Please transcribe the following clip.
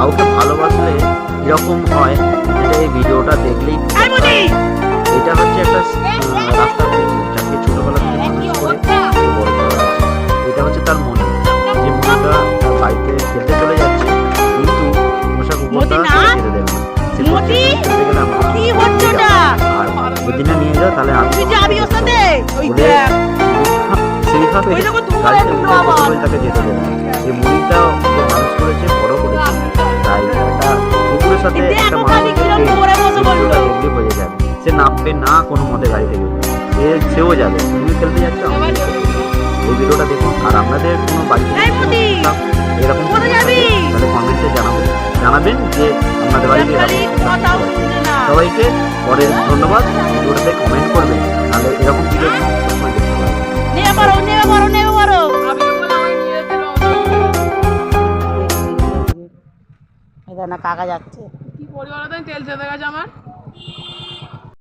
কাউকে ভালোবাসলে এরকম হয়, যেটা এই ভিডিওটা দেখলেই এটা হচ্ছে একটা রাস্তার কুকুর, যাকে ছোটবেলা থেকে মানুষ করে বড় করা হয়েছে। এটা হচ্ছে তার মনে, যে মনটা তার বাড়িতে খেলতে চলে যাচ্ছে, কিন্তু পোষা কুকুরটা যেতে দেবে না। সে বলছে খেলতে গেলে আমার আর যদি না নিয়ে যাও তাহলে আমি সেইভাবে গাড়িতে উঠে বলে তাকে যেতে দেবে না। এই মুড়িটা মানুষ করেছে, বড় করেছে, তাই একটা কুকুরের সাথে একটা মানুষকে দেখলে বোঝা যাবে সে নামবে না কোনো মতে গাড়ি থেকে, সেও যাবে। তুমি খেলতে যাচ্ছ, এই ভিডিওটা দেখুন। আর আপনাদের কোনো বাড়িতে এরকম তাহলে কমেন্টে জানাবেন যে আপনাদের বাড়িতে সবাইকে পরে ধন্যবাদ। ভিডিওটাতে কমেন্ট করবেন, তাহলে এরকম ভিডিও কাকা যাচ্ছে কি পরিবার তেল চেতে গেছে আমার।